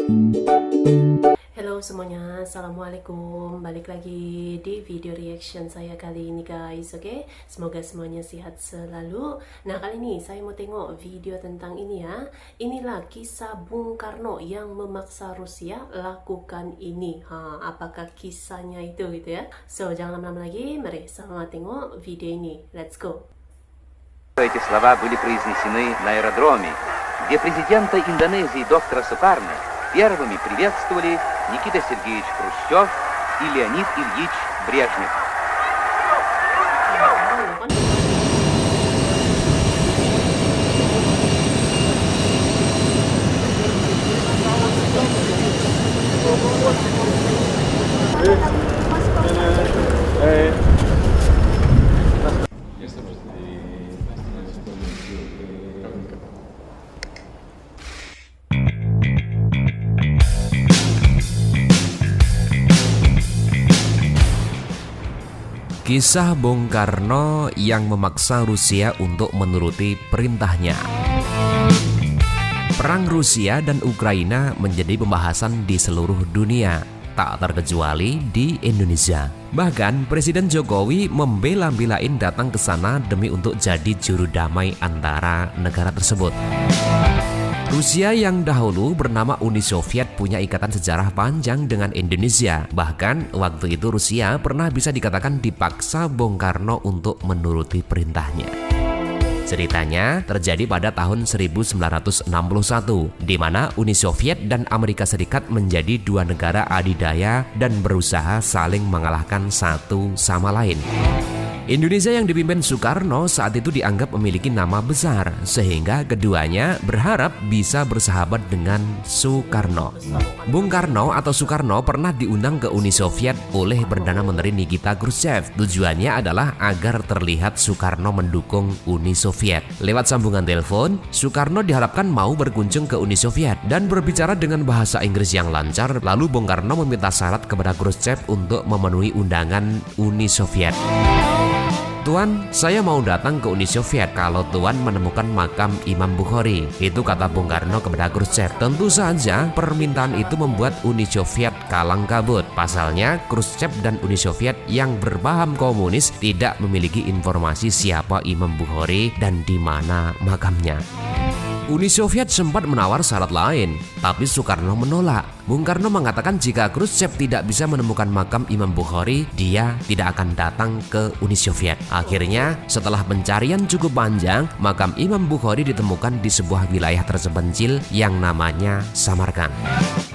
Halo semuanya, Assalamualaikum. Balik lagi di video reaction saya kali ini guys. Oke, semoga semuanya sehat selalu. Nah, kali ini saya mau tengok video tentang ini ya. Inilah kisah Bung Karno yang memaksa Rusia lakukan ini. Apakah kisahnya itu gitu ya. So, jangan lama-lama lagi. Mari sama tengok video ini. Let's go. Эти слова были произнесены на аэродроме, где президента Индонезии доктора Сукарно первыми приветствовали Никита Сергеевич Хрущев и Леонид Ильич Брежнев. Kisah Bung Karno yang memaksa Rusia untuk menuruti perintahnya. Perang Rusia dan Ukraina menjadi pembahasan di seluruh dunia, tak terkecuali di Indonesia. Bahkan Presiden Jokowi membela-belain datang ke sana demi untuk jadi juru damai antara negara tersebut. Rusia yang dahulu bernama Uni Soviet punya ikatan sejarah panjang dengan Indonesia. Bahkan waktu itu Rusia pernah bisa dikatakan dipaksa Bung Karno untuk menuruti perintahnya. Ceritanya terjadi pada tahun 1961, di mana Uni Soviet dan Amerika Serikat menjadi dua negara adidaya dan berusaha saling mengalahkan satu sama lain. Indonesia yang dipimpin Soekarno saat itu dianggap memiliki nama besar, sehingga keduanya berharap bisa bersahabat dengan Soekarno. Bung Karno atau Soekarno pernah diundang ke Uni Soviet oleh Perdana Menteri Nikita Khrushchev. Tujuannya adalah agar terlihat Soekarno mendukung Uni Soviet. Lewat sambungan telepon, Soekarno diharapkan mau berkunjung ke Uni Soviet dan berbicara dengan bahasa Inggris yang lancar. Lalu Bung Karno meminta syarat kepada Khrushchev untuk memenuhi undangan Uni Soviet. Tuan, saya mau datang ke Uni Soviet kalau Tuan menemukan makam Imam Bukhari. Itu kata Bung Karno kepada Khrushchev. Tentu saja permintaan itu membuat Uni Soviet kalang kabut. Pasalnya Khrushchev dan Uni Soviet yang berpaham komunis tidak memiliki informasi siapa Imam Bukhari dan di mana makamnya. Uni Soviet sempat menawar syarat lain, tapi Soekarno menolak. Bung Karno mengatakan jika Khrushchev tidak bisa menemukan makam Imam Bukhari, dia tidak akan datang ke Uni Soviet. Akhirnya, setelah pencarian cukup panjang, makam Imam Bukhari ditemukan di sebuah wilayah terpencil yang namanya Samarkand.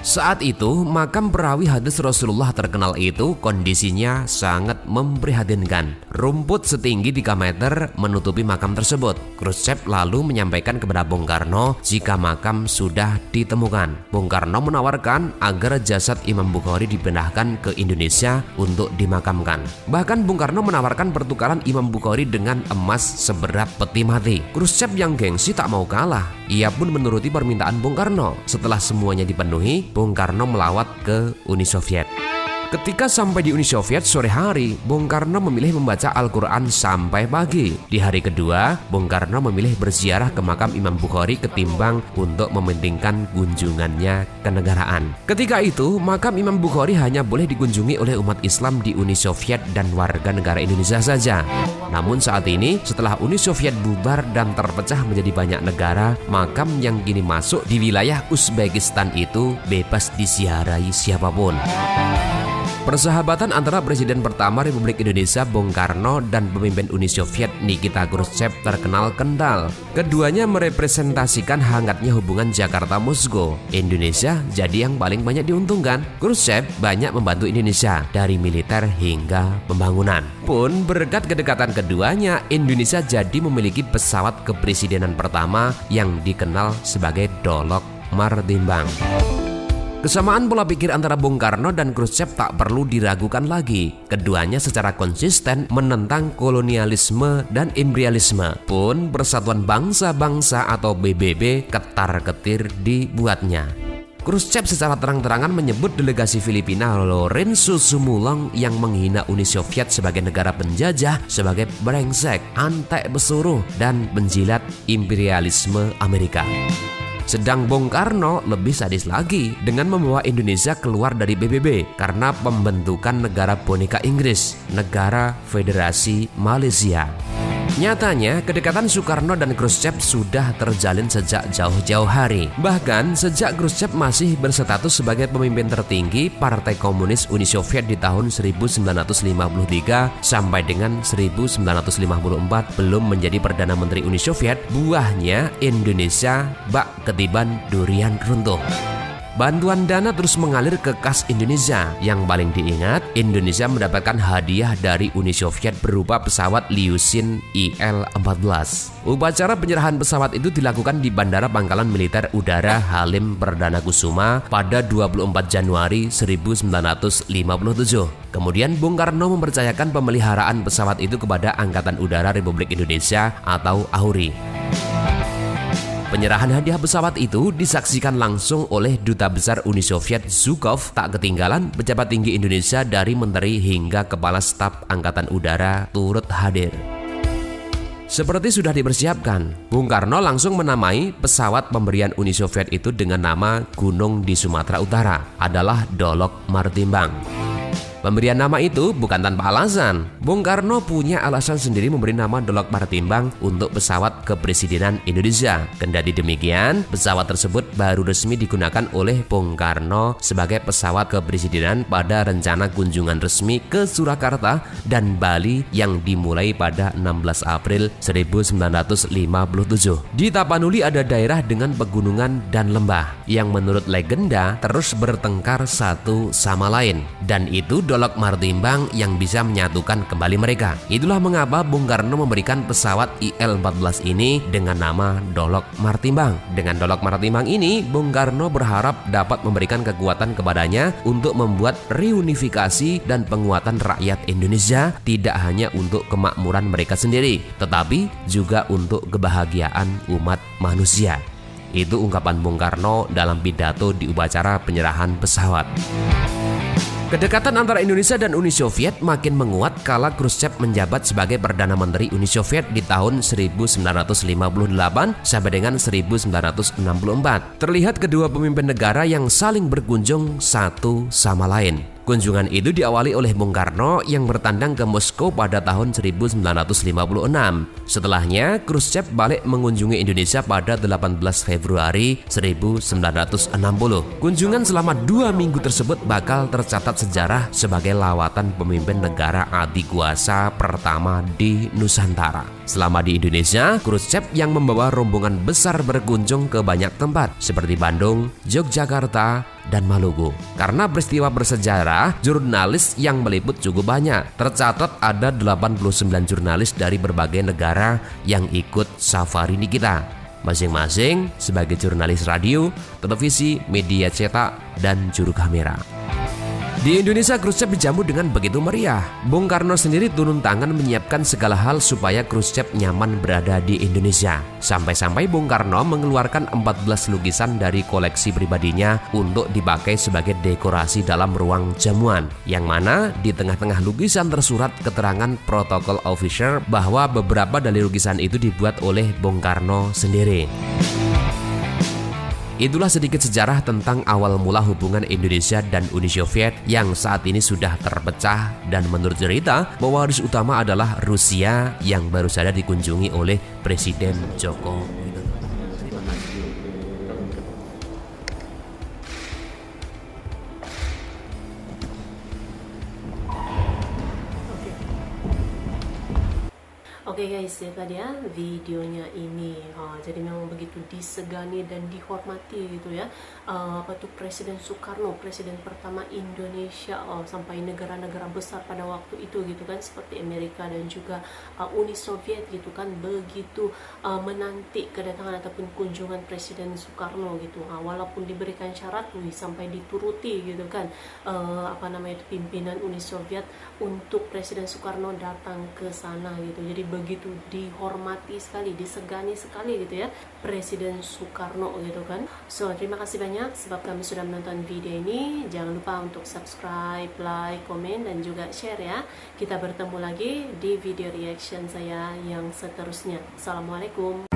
Saat itu, makam perawi hadis Rasulullah terkenal itu kondisinya sangat memprihatinkan. Rumput setinggi 3 meter menutupi makam tersebut. Khrushchev lalu menyampaikan kepada Bung Karno jika makam sudah ditemukan. Bung Karno menawarkan agar jasad Imam Bukhari dipindahkan ke Indonesia untuk dimakamkan. Bahkan Bung Karno menawarkan pertukaran Imam Bukhari dengan emas seberat peti mati. Khrushchev yang gengsi tak mau kalah. Ia pun menuruti permintaan Bung Karno. Setelah semuanya dipenuhi, Bung Karno melawat ke Uni Soviet. Ketika sampai di Uni Soviet sore hari, Bung Karno memilih membaca Al-Quran sampai pagi. Di hari kedua, Bung Karno memilih berziarah ke makam Imam Bukhari ketimbang untuk mementingkan kunjungannya ke negaraan. Ketika itu, makam Imam Bukhari hanya boleh dikunjungi oleh umat Islam di Uni Soviet dan warga negara Indonesia saja. Namun saat ini, setelah Uni Soviet bubar dan terpecah menjadi banyak negara, makam yang kini masuk di wilayah Uzbekistan itu bebas disiarai siapapun. Persahabatan antara Presiden pertama Republik Indonesia Bung Karno dan pemimpin Uni Soviet Nikita Khrushchev terkenal kental. Keduanya merepresentasikan hangatnya hubungan Jakarta-Moskow. Indonesia jadi yang paling banyak diuntungkan. Khrushchev banyak membantu Indonesia dari militer hingga pembangunan. Pun berkat kedekatan keduanya, Indonesia jadi memiliki pesawat kepresidenan pertama yang dikenal sebagai Dolok Martimbang. Kesamaan pola pikir antara Bung Karno dan Khrushchev tak perlu diragukan lagi. Keduanya secara konsisten menentang kolonialisme dan imperialisme. Pun Persatuan Bangsa-Bangsa atau PBB ketar-ketir dibuatnya. Khrushchev secara terang-terangan menyebut delegasi Filipina Lorenzo Sumulong yang menghina Uni Soviet sebagai negara penjajah sebagai brengsek, antek pesuruh, dan penjilat imperialisme Amerika. Sedang Bung Karno lebih sadis lagi dengan membawa Indonesia keluar dari PBB karena pembentukan negara boneka Inggris, negara Federasi Malaysia. Nyatanya, kedekatan Soekarno dan Khrushchev sudah terjalin sejak jauh-jauh hari. Bahkan, sejak Khrushchev masih berstatus sebagai pemimpin tertinggi Partai Komunis Uni Soviet di tahun 1953 sampai dengan 1954 belum menjadi Perdana Menteri Uni Soviet, buahnya Indonesia bak ketiban durian runtuh. Bantuan dana terus mengalir ke kas Indonesia. Yang paling diingat, Indonesia mendapatkan hadiah dari Uni Soviet berupa pesawat Ilyushin Il-14. Upacara penyerahan pesawat itu dilakukan di Bandara Pangkalan Militer Udara Halim Perdana Kusuma pada 24 Januari 1957. Kemudian Bung Karno mempercayakan pemeliharaan pesawat itu kepada Angkatan Udara Republik Indonesia atau AURI. Penyerahan hadiah pesawat itu disaksikan langsung oleh Duta Besar Uni Soviet Zhukov. Tak ketinggalan, pejabat tinggi Indonesia dari menteri hingga kepala staf Angkatan Udara turut hadir. Seperti sudah dipersiapkan, Bung Karno langsung menamai pesawat pemberian Uni Soviet itu dengan nama gunung di Sumatera Utara, adalah Dolok Martimbang. Pemberian nama itu bukan tanpa alasan. Bung Karno punya alasan sendiri memberi nama Dolok Martimbang untuk pesawat kepresidenan Indonesia. Kendati demikian, pesawat tersebut baru resmi digunakan oleh Bung Karno sebagai pesawat kepresidenan pada rencana kunjungan resmi ke Surakarta dan Bali yang dimulai pada 16 April 1957. Di Tapanuli ada daerah dengan pegunungan dan lembah yang menurut legenda terus bertengkar satu sama lain, dan itu Dolok Martimbang yang bisa menyatukan kembali mereka. Itulah mengapa Bung Karno memberikan pesawat IL-14 ini dengan nama Dolok Martimbang. Dengan Dolok Martimbang ini, Bung Karno berharap dapat memberikan kekuatan kepadanya untuk membuat reunifikasi dan penguatan rakyat Indonesia, tidak hanya untuk kemakmuran mereka sendiri, tetapi juga untuk kebahagiaan umat manusia. Itu ungkapan Bung Karno dalam pidato di upacara penyerahan pesawat. Kedekatan antara Indonesia dan Uni Soviet makin menguat kala Khrushchev menjabat sebagai Perdana Menteri Uni Soviet di tahun 1958 sampai dengan 1964. Terlihat kedua pemimpin negara yang saling berkunjung satu sama lain. Kunjungan itu diawali oleh Bung Karno yang bertandang ke Moskow pada tahun 1956. Setelahnya, Khrushchev balik mengunjungi Indonesia pada 18 Februari 1960. Kunjungan selama 2 minggu tersebut bakal tercatat sejarah sebagai lawatan pemimpin negara adikuasa pertama di Nusantara. Selama di Indonesia, Khrushchev yang membawa rombongan besar berkunjung ke banyak tempat seperti Bandung, Yogyakarta, dan Maluku. Karena peristiwa bersejarah, jurnalis yang meliput cukup banyak. Tercatat ada 89 jurnalis dari berbagai negara yang ikut safari ini kita, masing-masing sebagai jurnalis radio, televisi, media cetak, dan juru kamera. Di Indonesia, Khrushchev dijamu dengan begitu meriah. Bung Karno sendiri turun tangan menyiapkan segala hal supaya Khrushchev nyaman berada di Indonesia. Sampai-sampai Bung Karno mengeluarkan 14 lukisan dari koleksi pribadinya untuk dipakai sebagai dekorasi dalam ruang jamuan. Yang mana di tengah-tengah lukisan tersurat keterangan protokol officer bahwa beberapa dari lukisan itu dibuat oleh Bung Karno sendiri. Itulah sedikit sejarah tentang awal mula hubungan Indonesia dan Uni Soviet yang saat ini sudah terpecah, dan menurut cerita pewaris utama adalah Rusia yang baru saja dikunjungi oleh Presiden Joko Widodo. Terima kasih. Oke guys, ya tadi ya videonya ini. Jadi memang begitu disegani dan dihormati gitu ya. Presiden Soekarno, presiden pertama Indonesia, sampai negara-negara besar pada waktu itu gitu kan, seperti Amerika dan juga Uni Soviet gitu kan, begitu menanti kedatangan ataupun kunjungan Presiden Soekarno gitu. Walaupun diberikan syarat, sampai dituruti gitu kan, pimpinan Uni Soviet untuk Presiden Soekarno datang ke sana gitu. Jadi begitu dihormati sekali, disegani sekali gitu ya Presiden Soekarno gitu kan. So, terima kasih banyak sebab kami sudah menonton video ini. Jangan lupa untuk subscribe, like, komen, dan juga share ya. Kita bertemu lagi di video reaction saya yang seterusnya. Assalamualaikum.